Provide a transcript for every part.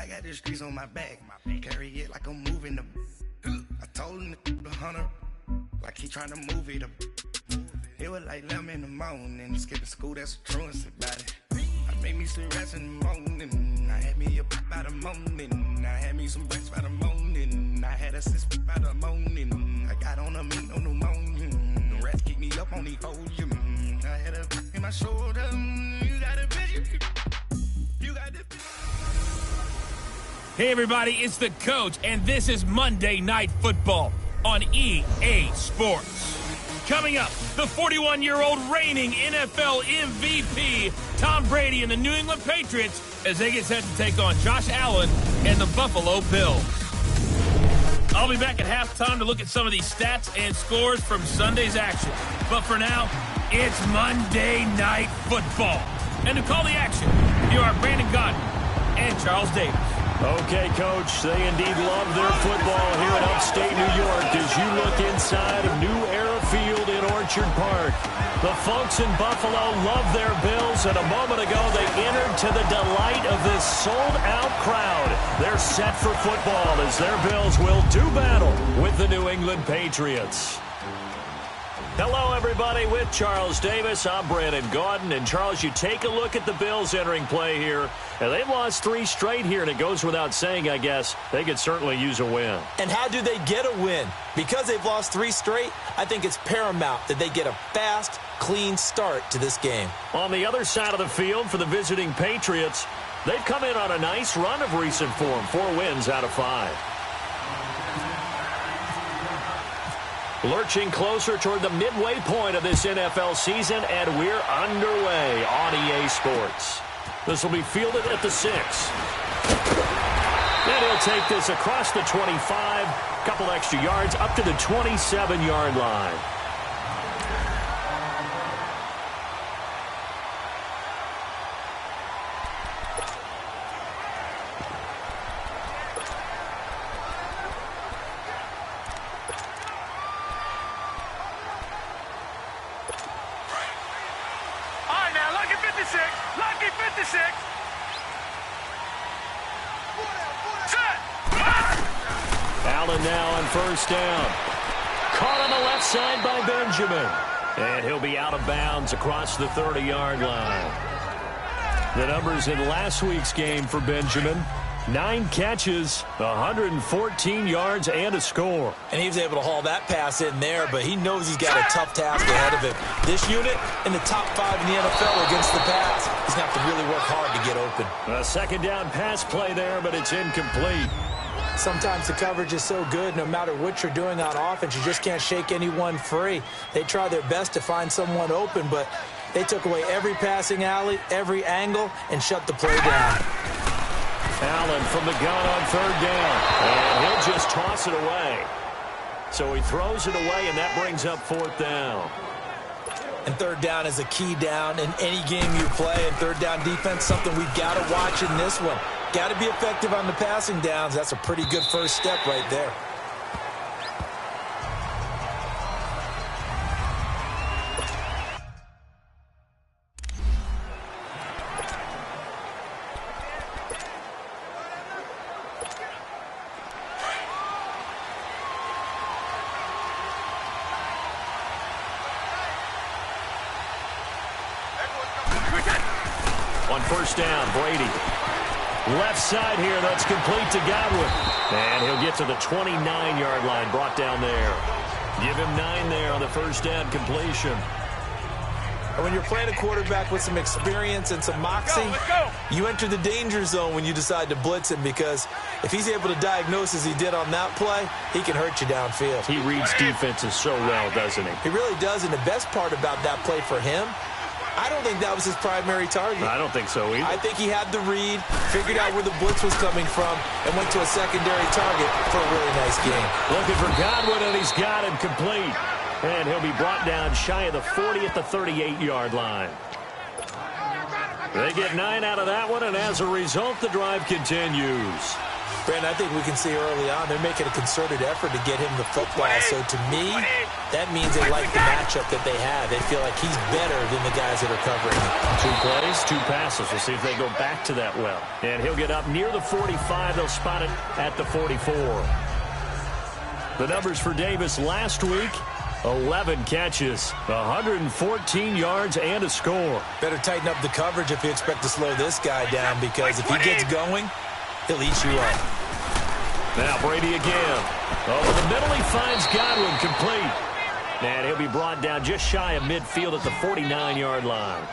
I got the streets on my back. Carry it like I'm moving the. I told him the hunter, like he trying to move it up. It was like 11 in the morning. Skipping school, that's a truancy about it. I made me some rest in the morning. I had me a pop by the morning. I had me some breakfast by the morning. I had a six by the morning. I got on a meat on the morning. The rats keep me up on the volume. I had a in my shoulder. You got a bitch. You got the. Hey everybody, it's the coach, and this is Monday Night Football on EA Sports. Coming up, the 41-year-old reigning NFL MVP, Tom Brady and the New England Patriots, as they get set to take on Josh Allen and the Buffalo Bills. I'll be back at halftime to look at some of these stats and scores from Sunday's action. But for now, it's Monday Night Football. And to call the action, here are Brandon Godden and Charles Davis. Okay, Coach, they indeed love their football here in upstate New York as you look inside of New Era Field in Orchard Park. The folks in Buffalo love their Bills, and a moment ago they entered to the delight of this sold-out crowd. They're set for football as their Bills will do battle with the New England Patriots. Hello, everybody. With Charles Davis, I'm Brandon Gaudin. And, Charles, you take a look at the Bills entering play here. And they've lost 3 straight here, and it goes without saying, I guess, they could certainly use a win. And how do they get a win? Because they've lost 3 straight, I think it's paramount that they get a fast, clean start to this game. On the other side of the field for the visiting Patriots, they've come in on a nice run of recent form, 4 wins out of 5. Lurching closer toward the midway point of this NFL season, and we're underway on EA Sports. This will be fielded at the 6. And he'll take this across the 25, couple extra yards up to the 27-yard line. Lucky 56. Allen now on first down. Caught on the left side by Benjamin. And he'll be out of bounds across the 30-yard line. The numbers in last week's game for Benjamin: 9 catches, 114 yards, and a score. And he was able to haul that pass in there, but he knows he's got a tough task ahead of him. This unit in the top 5 in the NFL against the pass. He's going to have to really work hard to get open. A second down pass play there, but it's incomplete. Sometimes the coverage is so good, no matter what you're doing on offense, you just can't shake anyone free. They try their best to find someone open, but they took away every passing alley, every angle, and shut the play down. Allen from the gun on third down, and he'll just toss it away. So he throws it away, and that brings up fourth down. And third down is a key down in any game you play, and third down defense, something we've got to watch in this one. Got to be effective on the passing downs. That's a pretty good first step right there. On first down, Brady. Left side here, that's complete to Godwin. And he'll get to the 29-yard line, brought down there. Give him 9 there on the first down completion. And when you're playing a quarterback with some experience and some moxie, you enter the danger zone when you decide to blitz him, because if he's able to diagnose as he did on that play, he can hurt you downfield. He reads defenses so well, doesn't he? He really does, and the best part about that play for him, I don't think that was his primary target. I don't think so either. I think he had the read, figured out where the blitz was coming from, and went to a secondary target for a really nice game. Looking for Godwin, and he's got him complete. And he'll be brought down shy of the 40 at the 38-yard line. They get 9 out of that one, and as a result, the drive continues. Brandon, I think we can see early on they're making a concerted effort to get him the football. So to me, that means they like the matchup that they have. They feel like he's better than the guys that are covering him. 2 plays, 2 passes. We'll see if they go back to that well. And he'll get up near the 45. They'll spot it at the 44. The numbers for Davis last week: 11 catches, 114 yards, and a score. Better tighten up the coverage if you expect to slow this guy down, because if he gets going, he'll eat you up. Now Brady again. Over the middle, he finds Godwin, complete. And he'll be brought down just shy of midfield at the 49-yard line.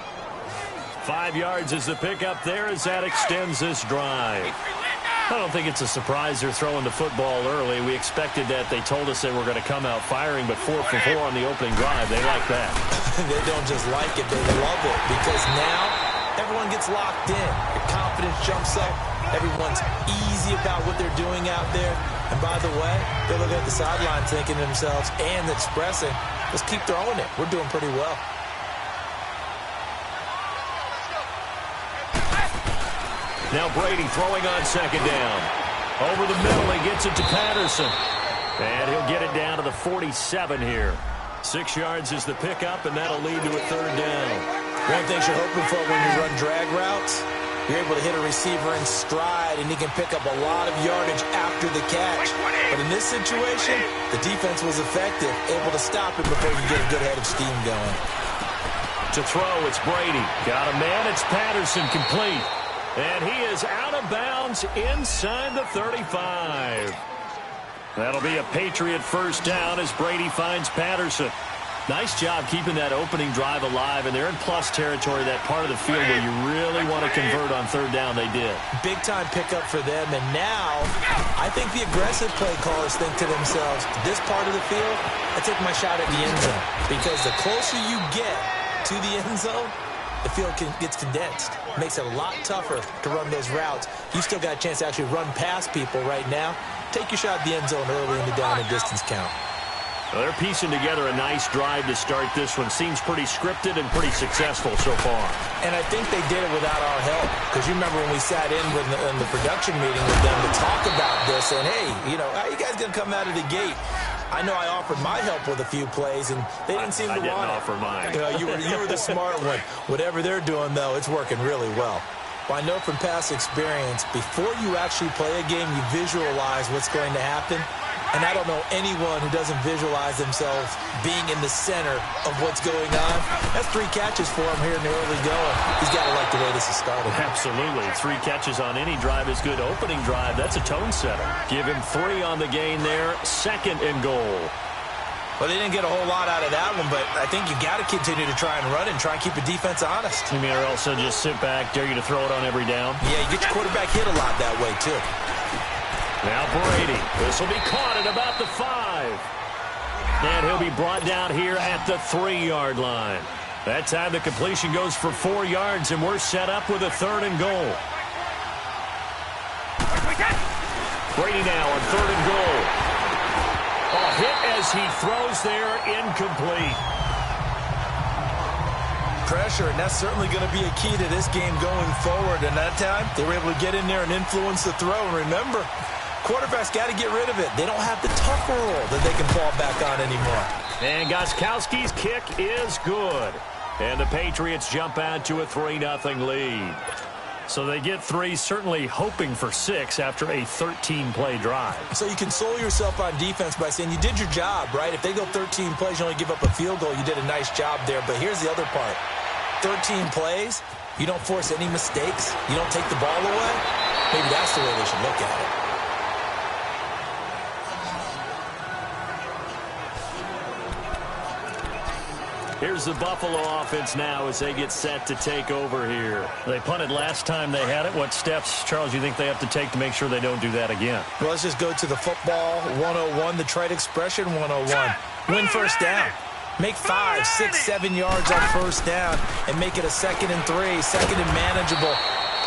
5 yards is the pickup there as that extends this drive. I don't think it's a surprise they're throwing the football early. We expected that. They told us they were going to come out firing, but 4 for 4 on the opening drive. They like that. They don't just like it, they love it, because now everyone gets locked in. Your confidence jumps up. Everyone's easy about what they're doing out there. And by the way, they look at the sideline thinking to themselves and expressing, let's keep throwing it. We're doing pretty well. Now Brady throwing on second down. Over the middle, he gets it to Patterson. And he'll get it down to the 47 here. 6 yards is the pickup, and that'll lead to a third down. One of the things you're hoping for when you run drag routes, you're able to hit a receiver in stride, and he can pick up a lot of yardage after the catch. But in this situation, the defense was effective, able to stop him before you get a good head of steam going. To throw, it's Brady. Got a man, it's Patterson, complete. And he is out of bounds inside the 35. That'll be a Patriot first down as Brady finds Patterson. Nice job keeping that opening drive alive, and they're in plus territory, that part of the field where you really want to convert on third down. They did. Big-time pickup for them, and now I think the aggressive play callers think to themselves, this part of the field, I take my shot at the end zone, because the closer you get to the end zone, the field gets condensed. Makes it a lot tougher to run those routes. You still got a chance to actually run past people right now. Take your shot at the end zone early in the down and distance count. Well, they're piecing together a nice drive to start this one. Seems pretty scripted and pretty successful so far. And I think they did it without our help. Because you remember when we sat in the production meeting with them to talk about this, and hey, you know, how are you guys going to come out of the gate? I know I offered my help with a few plays, and they didn't seem to want it. I didn't offer mine. You were the smart one. Whatever they're doing, though, it's working really well. Well, I know from past experience, before you actually play a game, you visualize what's going to happen. And I don't know anyone who doesn't visualize themselves being in the center of what's going on. That's 3 catches for him here in the early going. He's got to like the way this is started. Absolutely. 3 catches on any drive is good. Opening drive, that's a tone setter. Give him 3 on the gain there. 2nd and goal. Well, they didn't get a whole lot out of that one, but I think you got to continue to try and run and try and keep the defense honest. You mean, or also just sit back, dare you to throw it on every down? Yeah, you get your quarterback hit a lot that way, too. Now Brady. This will be caught at about the 5. And he'll be brought down here at the 3-yard line. That time the completion goes for 4 yards, and we're set up with a 3rd and goal. Brady now on 3rd and goal. A hit as he throws there, incomplete. Pressure, and that's certainly going to be a key to this game going forward. And that time, they were able to get in there and influence the throw. And remember, quarterbacks got to get rid of it. They don't have the tough roll that they can fall back on anymore. And Gostkowski's kick is good. And the Patriots jump out to a 3-0 lead. So they get 3, certainly hoping for 6 after a 13-play drive. So you console yourself on defense by saying you did your job, right? If they go 13 plays, you only give up a field goal, you did a nice job there. But here's the other part. 13 plays, you don't force any mistakes, you don't take the ball away. Maybe that's the way they should look at it. Here's the Buffalo offense now as they get set to take over here. They punted last time they had it. What steps, Charles, you think they have to take to make sure they don't do that again? Well, let's just go to the football 101, the trite expression 101. Win first down. Make 5, 6, 7 yards on first down and make it a 2nd and 3, 2nd and manageable.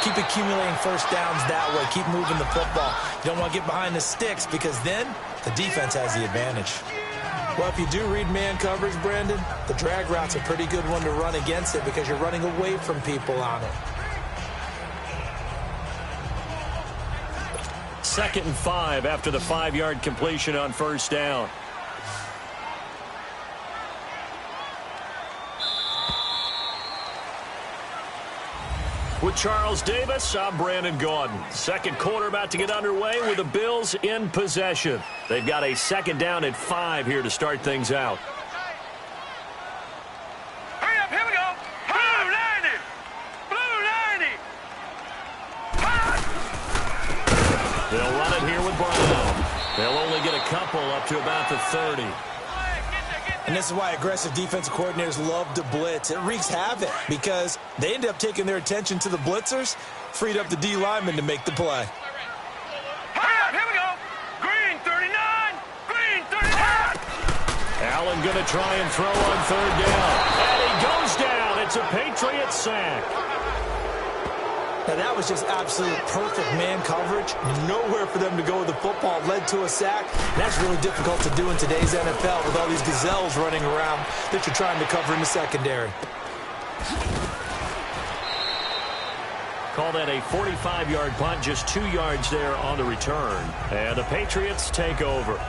Keep accumulating first downs that way. Keep moving the football. You don't want to get behind the sticks because then the defense has the advantage. Well, if you do read man coverage, Brandon, the drag route's a pretty good one to run against it because you're running away from people on it. 2nd and 5 after the 5-yard completion on first down. With Charles Davis, I'm Brandon Gaudin. Second quarter about to get underway with the Bills in possession. They've got a 2nd down at 5 here to start things out. Hurry up, here we go. Blue 90. Blue 90. They'll run it here with Brown. They'll only get a couple up to about the 30. And this is why aggressive defensive coordinators love to blitz. It wreaks havoc because they end up taking their attention to the blitzers, freed up the D lineman to make the play. Hurry up, here we go. Green 39. Green 39. Allen going to try and throw on 3rd down. And he goes down. It's a Patriot sack. Now, that was just absolute perfect man coverage. Nowhere for them to go with the football. Led to a sack. That's really difficult to do in today's NFL with all these gazelles running around that you're trying to cover in the secondary. Call that a 45-yard punt, just 2 yards there on the return. And the Patriots take over.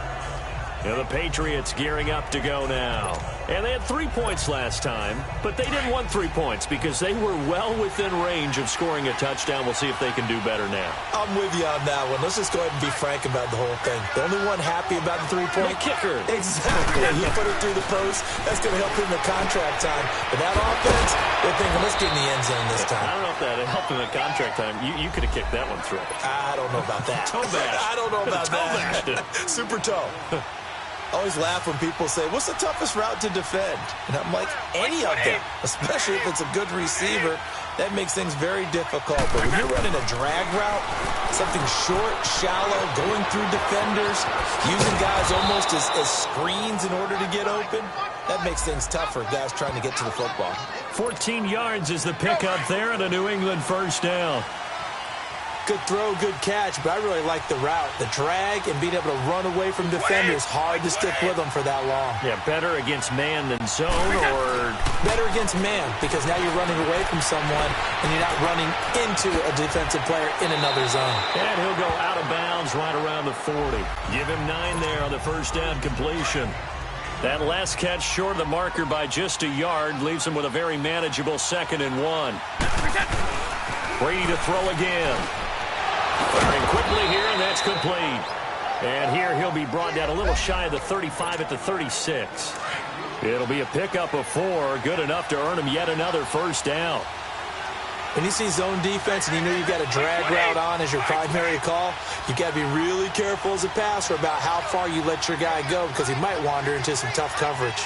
And the Patriots gearing up to go now. And they had 3 points last time, but they didn't want 3 points because they were well within range of scoring a touchdown. We'll see if they can do better now. I'm with you on that one. Let's just go ahead and be frank about the whole thing. The only one happy about the 3-point kicker. Exactly. He put it through the post. That's going to help him in contract time. But that offense, they're thinking, let's get in the end zone this time. I don't know if that helped him in contract time. You could have kicked that one through. I don't know about that. Toe bash. I don't know about that. Super toe. I always laugh when people say, what's the toughest route to defend? And I'm like, any of them, especially if it's a good receiver. That makes things very difficult. But when you're running a drag route, something short, shallow, going through defenders, using guys almost as screens in order to get open, that makes things tough for guys trying to get to the football. 14 yards is the pickup there and a New England 1st down. Good throw, good catch, but I really like the route. The drag and being able to run away from defenders, hard to stick with them for that long. Yeah, better against man than zone, or? Better against man, because now you're running away from someone and you're not running into a defensive player in another zone. And he'll go out of bounds right around the 40. Give him 9 there on the 1st down completion. That last catch short of the marker by just a yard leaves him with a very manageable 2nd and 1. Brady to throw again. Firing quickly here, and that's complete. And here he'll be brought down a little shy of the 35 at the 36. It'll be a pickup of 4, good enough to earn him yet another 1st down. When you see zone defense and you know you've got a drag route on as your primary call, you've got to be really careful as a passer about how far you let your guy go because he might wander into some tough coverage.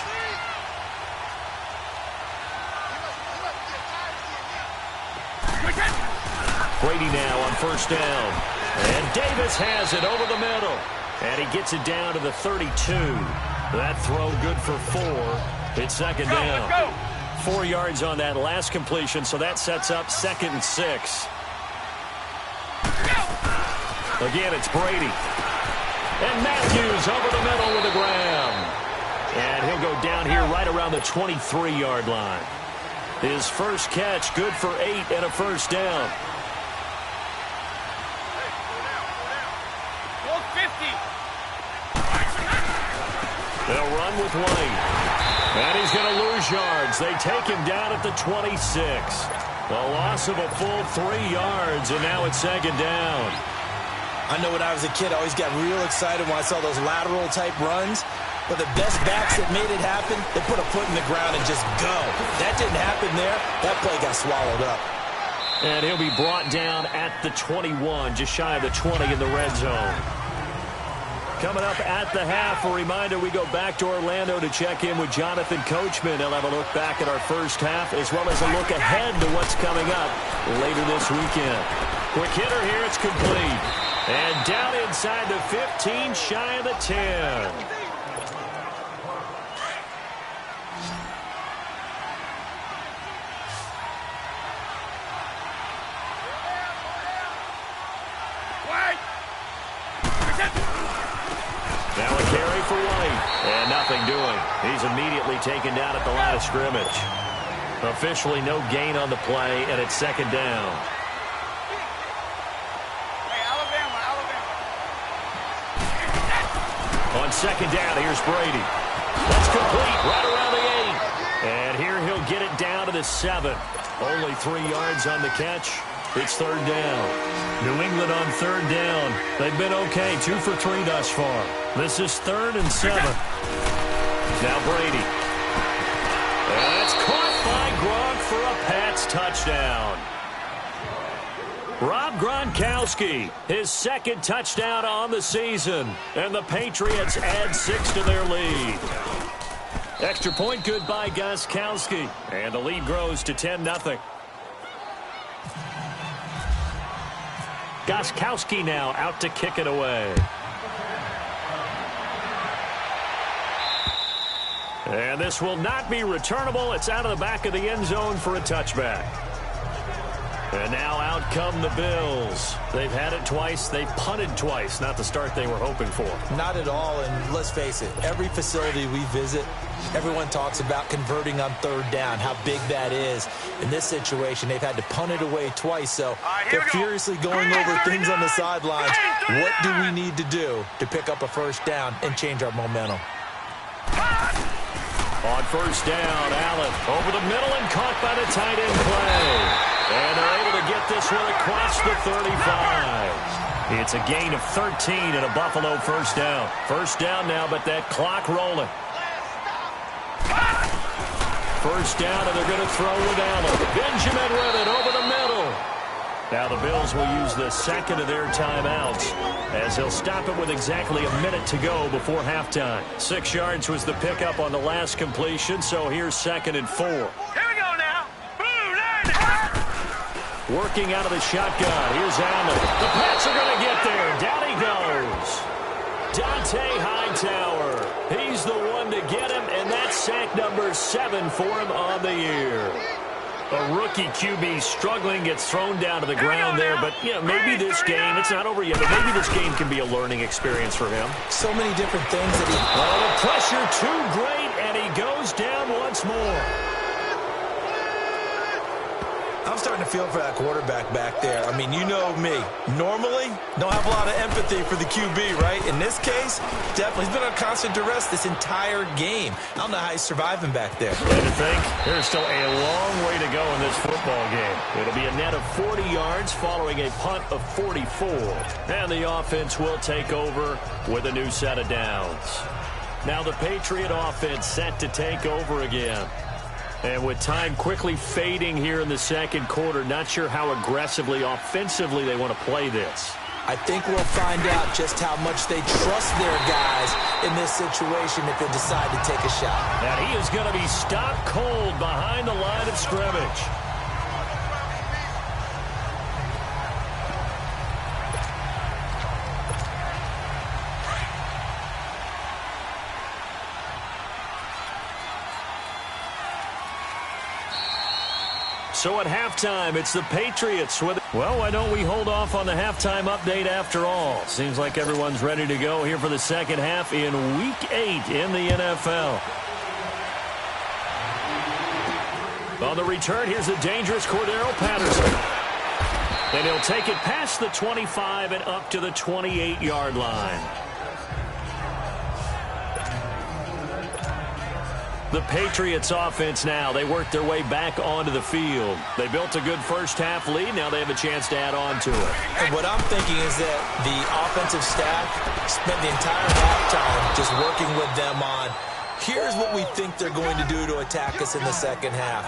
Brady now on 1st down. And Davis has it over the middle. And he gets it down to the 32. That throw good for 4. It's 2nd down. 4 yards on that last completion, so that sets up 2nd and 6. Again, it's Brady. And Matthews over the middle with the grab. And he'll go down here right around the 23-yard line. His first catch, good for 8 and a 1st down. They'll run with White. And he's going to lose yards. They take him down at the 26. A loss of a full 3 yards, and now it's 2nd down. I know when I was a kid, I always got real excited when I saw those lateral-type runs. But the best backs that made it happen, they put a foot in the ground and just go. That didn't happen there. That play got swallowed up. And he'll be brought down at the 21, just shy of the 20 in the red zone. Coming up at the half, a reminder, we go back to Orlando to check in with Jonathan Coachman. He'll have a look back at our first half, as well as a look ahead to what's coming up later this weekend. Quick hitter here, it's complete. And down inside the 15, shy of the 10. Now a carry for White. And nothing doing. He's immediately taken down at the line of scrimmage. Officially no gain on the play, and it's 2nd down. Hey, Alabama. On second down, here's Brady. That's complete right around the 8. And here he'll get it down to the 7. Only 3 yards on the catch. It's third down. New England on third down. They've been okay, 2 for 3 thus far. This is 3rd and 7. Now Brady. And it's caught by Gronk for a Pats touchdown. Rob Gronkowski, his 2nd touchdown on the season. And the Patriots add 6 to their lead. Extra point good by Gronkowski. And the lead grows to 10-0. Gronkowski now out to kick it away. And this will not be returnable. It's out of the back of the end zone for a touchback. And now out come the Bills. They've had it twice. They've punted twice. Not the start they were hoping for. Not at all, and let's face it, every facility we visit, everyone talks about converting on third down, how big that is. In this situation, they've had to punt it away twice, so they're furiously going over things on the sidelines. What do we need to do to pick up a first down and change our momentum? On first down, Allen over the middle and caught by the tight end play. And they're able to get this one across the 35. It's a gain of 13 and a Buffalo first down. First down now, but that clock rolling. First down, and they're going to throw with Allen. Benjamin with it over the middle. Now the Bills will use the 2nd of their timeouts as they'll stop it with exactly a minute to go before halftime. 6 yards was the pickup on the last completion, so here's 2nd and 4. Here we go now. Working out of the shotgun. Here's Allen. The Pats are going to get there. Down he goes. Dante Hightower. He's the one to get him, and that's sack number 7 for him on the year. A rookie QB struggling, gets thrown down to the ground there, but maybe this game, it's not over yet, but maybe this game can be a learning experience for him. So many different things that he... Oh, the pressure too great, and he goes down once more. I'm starting to feel for that quarterback back there. I mean, you know me. Normally, don't have a lot of empathy for the QB, right? In this case, definitely. He's been on constant duress this entire game. I don't know how he's surviving back there. And to think, there's still a long way to go in this football game. It'll be a net of 40 yards following a punt of 44. And the offense will take over with a new set of downs. Now the Patriot offense set to take over again. And with time quickly fading here in the second quarter, not sure how aggressively, offensively they want to play this. I think we'll find out just how much they trust their guys in this situation if they decide to take a shot. And he is going to be stopped cold behind the line of scrimmage. So at halftime, it's the Patriots with it. Well, why don't we hold off on the halftime update after all? Seems like everyone's ready to go here for the second half in Week 8 in the NFL. On the return, here's the dangerous Cordero Patterson. And he'll take it past the 25 and up to the 28-yard line. The Patriots offense now, they work their way back onto the field. They built a good first half lead. Now they have a chance to add on to it. And what I'm thinking is that the offensive staff spent the entire halftime just working with them on, here's what we think they're going to do to attack us in the second half.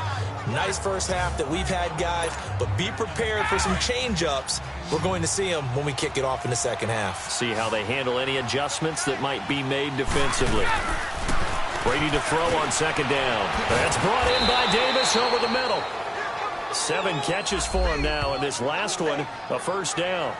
Nice first half that we've had, guys, but be prepared for some change-ups. We're going to see them when we kick it off in the second half. See how they handle any adjustments that might be made defensively. Brady to throw on second down. That's brought in by Davis over the middle. 7 catches for him now, and this last one, a first down.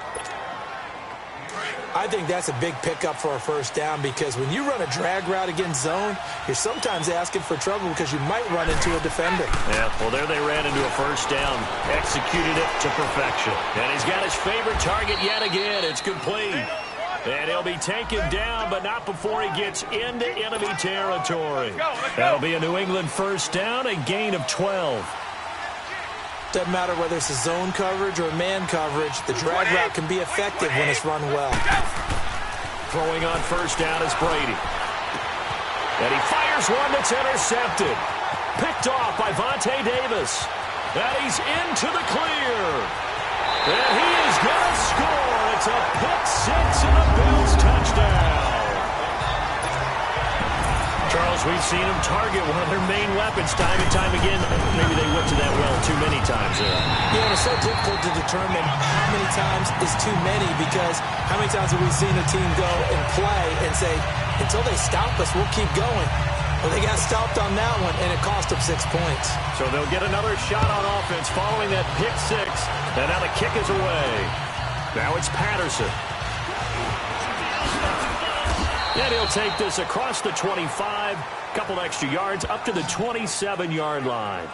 I think that's a big pickup for a first down because when you run a drag route against zone, you're sometimes asking for trouble because you might run into a defender. Yeah, well, there they ran into a first down. Executed it to perfection. And he's got his favorite target yet again. It's complete. And he'll be taken down, but not before he gets into enemy territory. That'll be a New England first down, a gain of 12. Doesn't matter whether it's a zone coverage or man coverage, the drag route can be effective when it's run well. Throwing on first down is Brady. And he fires one that's intercepted. Picked off by Vontae Davis. And he's into the clear. And he is going to score. It's a pick six and a Bills touchdown. Charles, we've seen him target one of their main weapons time and time again. Maybe they went to that well too many times there. Yeah, and it's so difficult to determine how many times is too many, because how many times have we seen a team go and play and say, until they stop us, we'll keep going. Well, they got stopped on that one, and it cost them 6 points. So they'll get another shot on offense following that pick six, and now the kick is away. Now it's Patterson. And he'll take this across the 25, couple extra yards, up to the 27-yard line.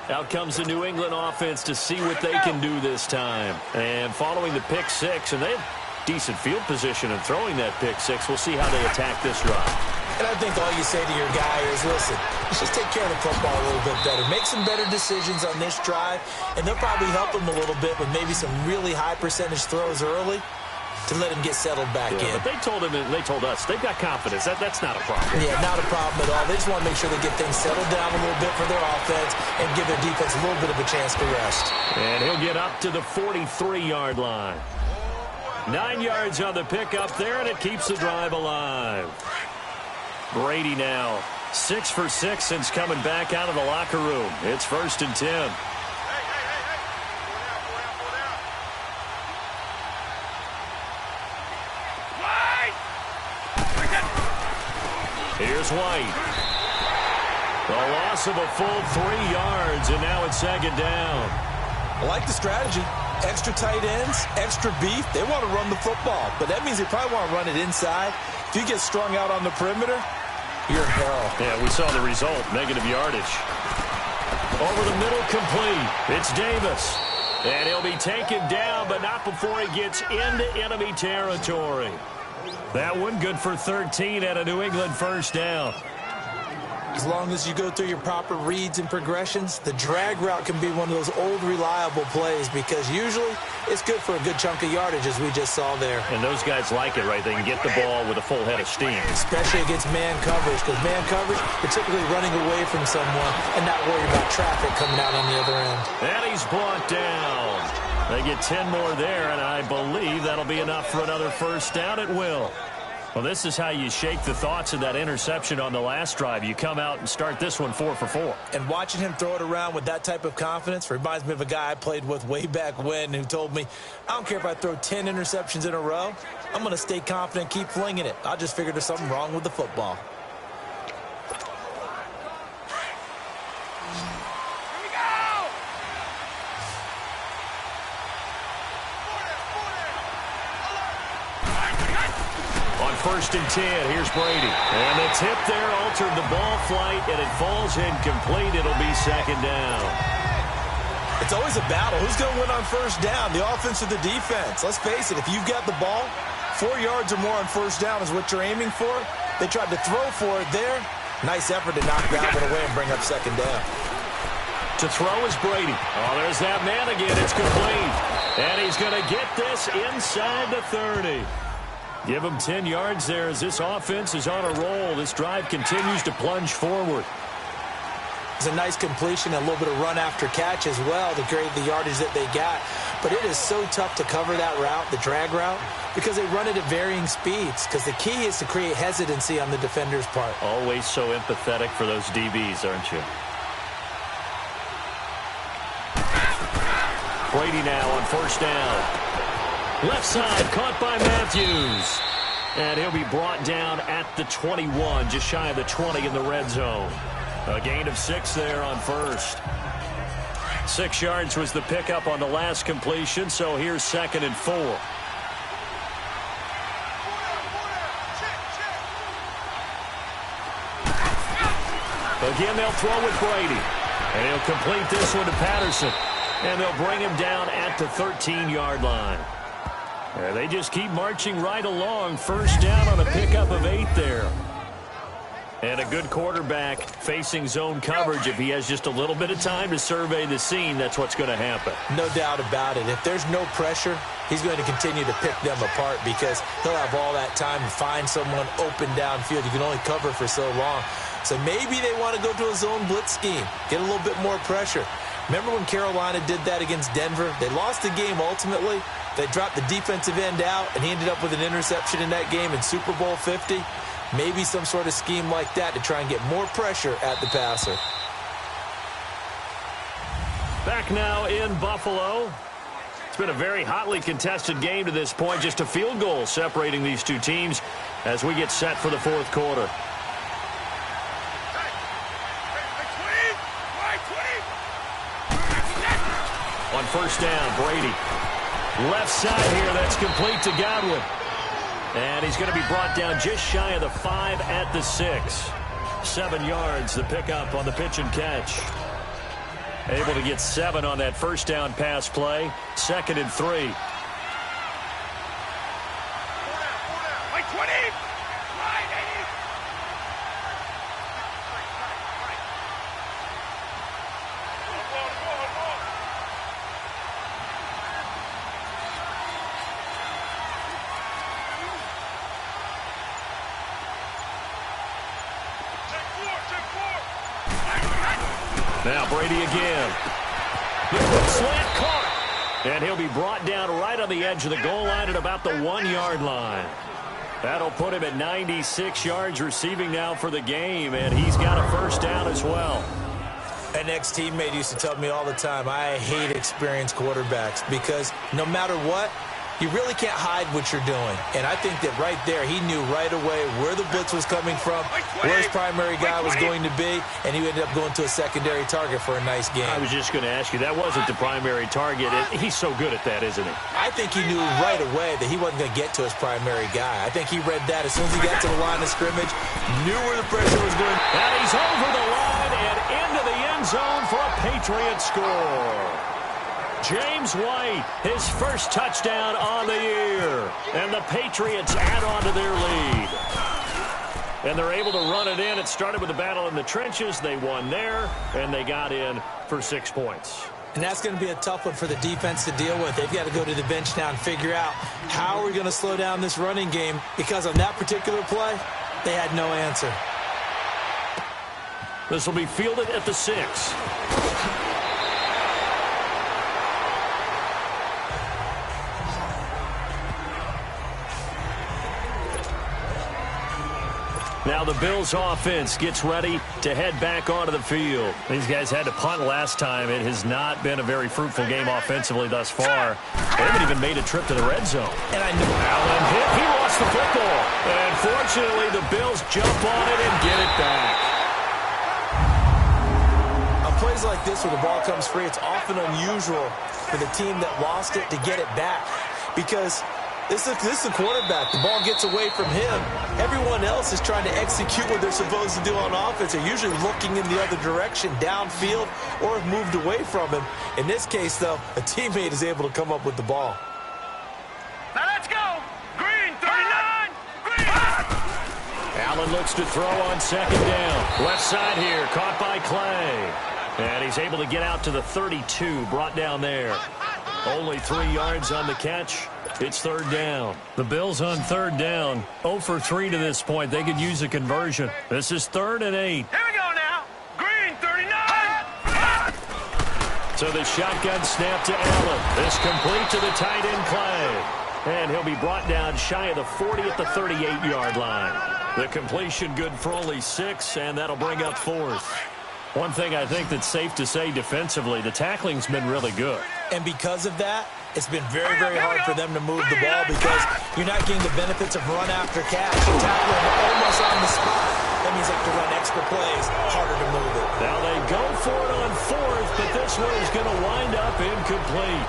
Out comes the New England offense to see what they can do this time. And following the pick six, and they have decent field position in throwing that pick six. We'll see how they attack this drive. And I think all you say to your guy is, listen, let's just take care of the football a little bit better. Make some better decisions on this drive, and they'll probably help him a little bit with maybe some really high percentage throws early to let him get settled back in. But they told him, and they told us, they've got confidence. That's not a problem. Yeah, not a problem at all. They just want to make sure they get things settled down a little bit for their offense and give their defense a little bit of a chance to rest. And he'll get up to the 43-yard line. 9 yards on the pickup there, and it keeps the drive alive. Brady now 6 for 6 since coming back out of the locker room. It's 1st and 10. Here's White. The loss of a full 3 yards, and now it's 2nd down. I like the strategy. Extra tight ends, extra beef. They want to run the football, but that means they probably want to run it inside. If you get strung out on the perimeter, you're in peril. Yeah, we saw the result, negative yardage. Over the middle, complete. It's Davis. And he'll be taken down, but not before he gets into enemy territory. That one good for 13 at a New England 1st down. As long as you go through your proper reads and progressions, the drag route can be one of those old reliable plays, because usually it's good for a good chunk of yardage, as we just saw there. And those guys like it, right? They can get the ball with a full head of steam. Especially against man coverage, because man coverage, particularly running away from someone and not worried about traffic coming out on the other end. And he's brought down. They get 10 more there, and I believe that'll be enough for another 1st down. It will. Well, this is how you shake the thoughts of that interception on the last drive. You come out and start this one 4 for 4. And watching him throw it around with that type of confidence reminds me of a guy I played with way back when who told me, I don't care if I throw 10 interceptions in a row. I'm going to stay confident, keep flinging it. I just figured there's something wrong with the football. On 1st and 10, here's Brady. And the tip there altered the ball flight, and it falls incomplete. It'll be 2nd down. It's always a battle. Who's going to win on 1st down, the offense or the defense? Let's face it, if you've got the ball, 4 yards or more on 1st down is what you're aiming for. They tried to throw for it there. Nice effort to knock that one away and bring up 2nd down. To throw is Brady. Oh, there's that man again. It's complete. And he's going to get this inside the 30. Give him 10 yards there as this offense is on a roll. This drive continues to plunge forward. It's a nice completion, a little bit of run after catch as well to create the yardage that they got. But it is so tough to cover that route, the drag route, because they run it at varying speeds. Because the key is to create hesitancy on the defender's part. Always so empathetic for those DBs, aren't you? Brady now on 1st down. Left side, caught by Matthews. And he'll be brought down at the 21, just shy of the 20 in the red zone. A gain of 6 there on 1st. 6 yards was the pickup on the last completion, so here's 2nd and 4. Again, they'll throw with Brady. And he'll complete this one to Patterson. And they'll bring him down at the 13-yard line. And they just keep marching right along. 1st down on a pickup of 8 there. And a good quarterback facing zone coverage, if he has just a little bit of time to survey the scene, that's what's going to happen. No doubt about it. If there's no pressure, he's going to continue to pick them apart because he'll have all that time to find someone open downfield. You can only cover for so long. So maybe they want to go to a zone blitz scheme, get a little bit more pressure. Remember when Carolina did that against Denver? They lost the game ultimately. They dropped the defensive end out, and he ended up with an interception in that game in Super Bowl 50. Maybe some sort of scheme like that to try and get more pressure at the passer. Back now in Buffalo. It's been a very hotly contested game to this point. Just a field goal separating these two teams as we get set for the fourth quarter. On first down, Brady. Left side here, that's complete to Godwin. And he's going to be brought down just shy of the 5 at the 6. 7 yards, the pickup on the pitch and catch. Able to get 7 on that first down pass play. 2nd and 3. Now Brady again. The quick slant caught. And he'll be brought down right on the edge of the goal line at about the 1-yard line. That'll put him at 96 yards receiving now for the game, and he's got a first down as well. An ex-teammate used to tell me all the time, I hate experienced quarterbacks because no matter what, you really can't hide what you're doing. And I think that right there, he knew right away where the blitz was coming from, where his primary guy was going to be, and he ended up going to a secondary target for a nice game. I was just going to ask you, that wasn't the primary target. He's so good at that, isn't he? I think he knew right away that he wasn't going to get to his primary guy. I think he read that as soon as he got to the line of scrimmage, knew where the pressure was going. And he's over the line and into the end zone for a Patriot score. James White, his first touchdown on the year. And the Patriots add on to their lead. And they're able to run it in. It started with a battle in the trenches. They won there, and they got in for 6 points. And that's going to be a tough one for the defense to deal with. They've got to go to the bench now and figure out how we're going to slow down this running game, because on that particular play, they had no answer. This will be fielded at the 6. Now the Bills offense gets ready to head back onto the field. These guys had to punt last time. It has not been a very fruitful game offensively thus far. They haven't even made a trip to the red zone. And I knew Allen hit. He lost the football. And fortunately, the Bills jump on it and get it back. On plays like this where the ball comes free, it's often unusual for the team that lost it to get it back, because this is a quarterback. The ball gets away from him. Everyone else is trying to execute what they're supposed to do on offense. They're usually looking in the other direction, downfield, or have moved away from him. In this case, though, a teammate is able to come up with the ball. Now let's go. Green, 39. Green. Allen looks to throw on second down. Left side here, caught by Clay. And he's able to get out to the 32, brought down there. Only 3 yards on the catch. It's third down. The Bills on third down. 0 for 3 to this point. They could use a conversion. This is 3rd and 8. Here we go now. Green, 39. So the shotgun snap to Allen. This complete to the tight end Clay. And he'll be brought down shy of the 40 at the 38-yard line. The completion good for only 6, and that'll bring up 4th. One thing I think that's safe to say defensively, the tackling's been really good. And because of that, it's been very, very hard for them to move the ball, because you're not getting the benefits of run after catch. You're tackling almost on the spot. That means they have to run extra plays, harder to move it. Now they go for it on 4th, but this one is going to wind up incomplete.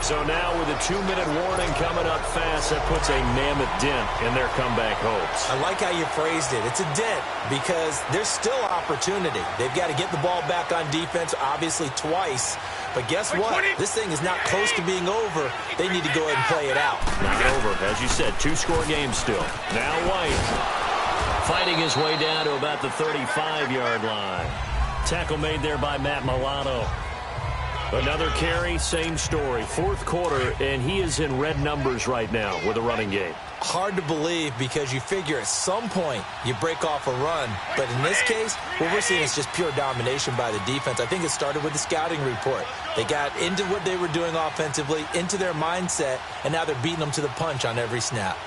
So now with a 2-minute warning coming up fast, that puts a mammoth dent in their comeback hopes. I like how you phrased it. It's a dent because there's still opportunity. They've got to get the ball back on defense, obviously twice. But guess what? This thing is not close to being over. They need to go ahead and play it out. Not over. As you said, 2-score game still. Now White Fighting his way down to about the 35-yard line. Tackle made there by Matt Milano. Another carry, same story. Fourth quarter, and he is in red numbers right now with a running game. Hard to believe because you figure at some point you break off a run. But in this case, what we're seeing is just pure domination by the defense. I think it started with the scouting report. They got into what they were doing offensively, into their mindset, and now they're beating them to the punch on every snap.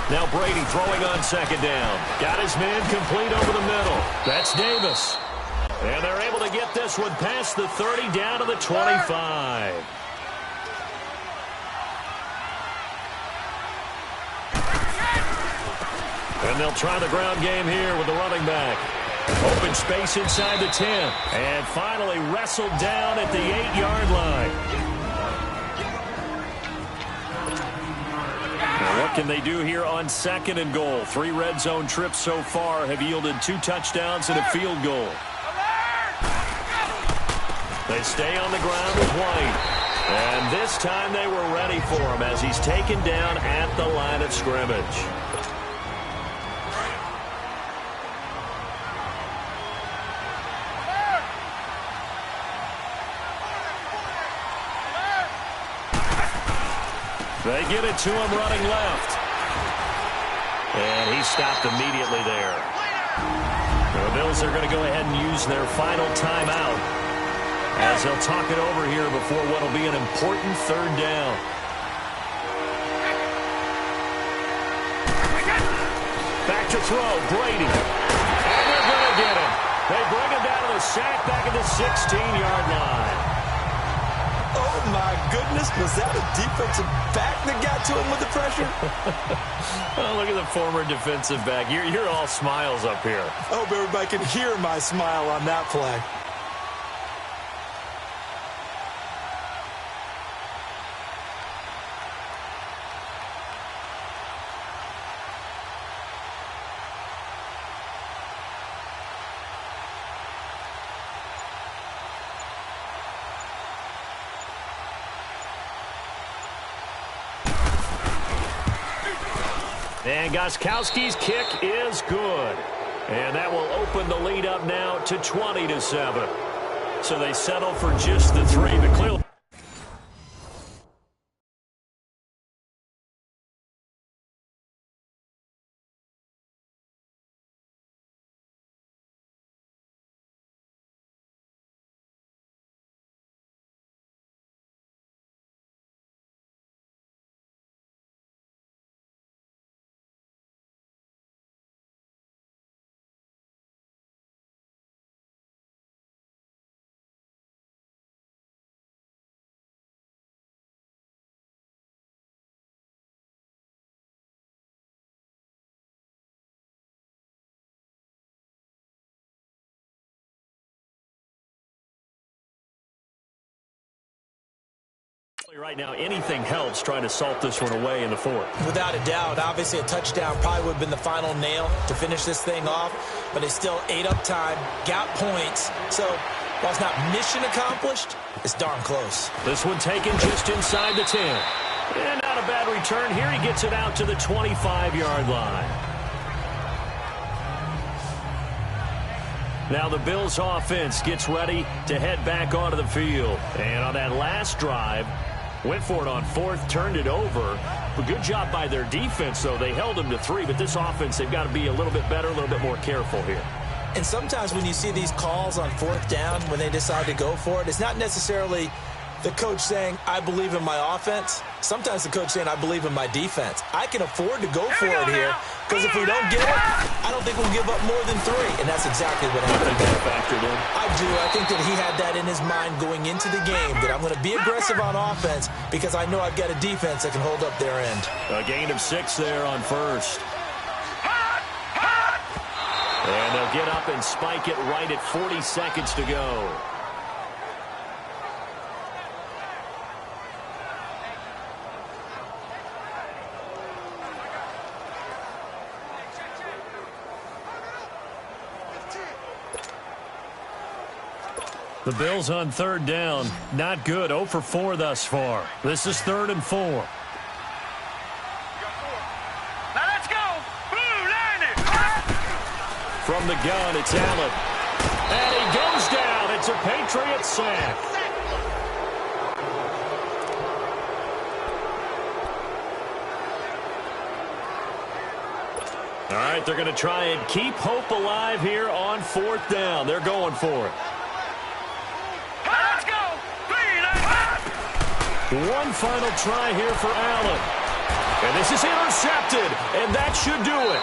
Now Brady throwing on second down. Got his man complete over the middle. That's Davis. And they're able to get this one past the 30 down to the 25. And they'll try the ground game here with the running back. Open space inside the 10. And finally wrestled down at the 8-yard line. Now what can they do here on second and goal? 3 red zone trips so far have yielded 2 touchdowns and a field goal. They stay on the ground with White. And this time they were ready for him as he's taken down at the line of scrimmage. They get it to him running left. And he stopped immediately there. The Bills are going to go ahead and use their final timeout as they'll talk it over here before what will be an important third down. Back to throw, Brady. And they're going to get him. They bring him down to the sack back at the 16-yard line. Oh, my goodness. Was that a defensive back that got to him with the pressure? Oh, look at the former defensive back. You're all smiles up here. I hope everybody can hear my smile on that play. And Gostkowski's kick is good. And that will open the lead up now to 20-7. So they settle for just the 3, but clearly. Right now, anything helps trying to salt this one away in the 4th. Without a doubt. Obviously, a touchdown probably would have been the final nail to finish this thing off, but they still ate up time, got points. So, while it's not mission accomplished, it's darn close. This one taken just inside the 10. And not a bad return here. He gets it out to the 25-yard line. Now the Bills offense gets ready to head back onto the field. And on that last drive, went for it on 4th, turned it over. A good job by their defense, though. They held them to 3, but this offense, they've got to be a little bit better, a little bit more careful here. And sometimes when you see these calls on 4th down, when they decide to go for it, it's not necessarily the coach saying, I believe in my offense. Sometimes the coach saying, I believe in my defense. I can afford to go for it here, because if we don't get it, I don't think we'll give up more than 3. And that's exactly what happened. Factored in. I do. I think that he had that in his mind going into the game, that I'm going to be aggressive on offense because I know I've got a defense that can hold up their end. A gain of 6 there on 1st. And they'll get up and spike it right at 40 seconds to go. The Bills on third down. Not good. 0 for 4 thus far. This is 3rd and 4. Now let's go. Blue line it. From the gun, it's Allen. And he goes down. It's a Patriot sack. All right, they're going to try and keep hope alive here on 4th down. They're going for it. Let's go. One final try here for Allen. And this is intercepted, and that should do it.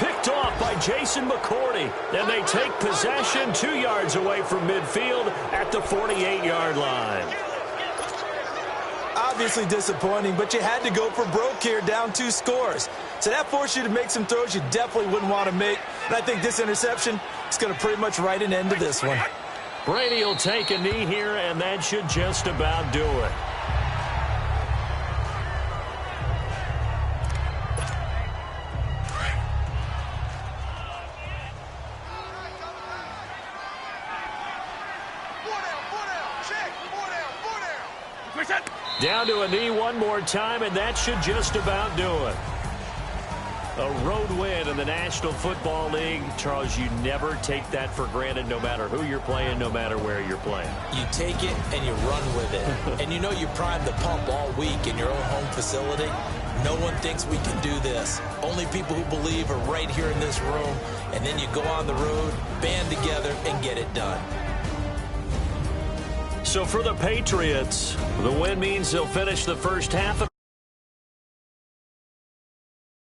Picked off by Jason McCourty, and they take possession 2 yards away from midfield at the 48-yard line. Obviously disappointing, but you had to go for broke here, down 2 scores. So that forced you to make some throws you definitely wouldn't want to make. And I think this interception is going to pretty much write an end to this one. Brady will take a knee here, and that should just about do it. Down to a knee one more time, and that should just about do it. A road win in the National Football League. Charles, you never take that for granted, no matter who you're playing, no matter where you're playing. You take it and you run with it. And you know you primed the pump all week in your own home facility. No one thinks we can do this. Only people who believe are right here in this room. And then you go on the road, band together, and get it done. So for the Patriots, the win means they'll finish the first half of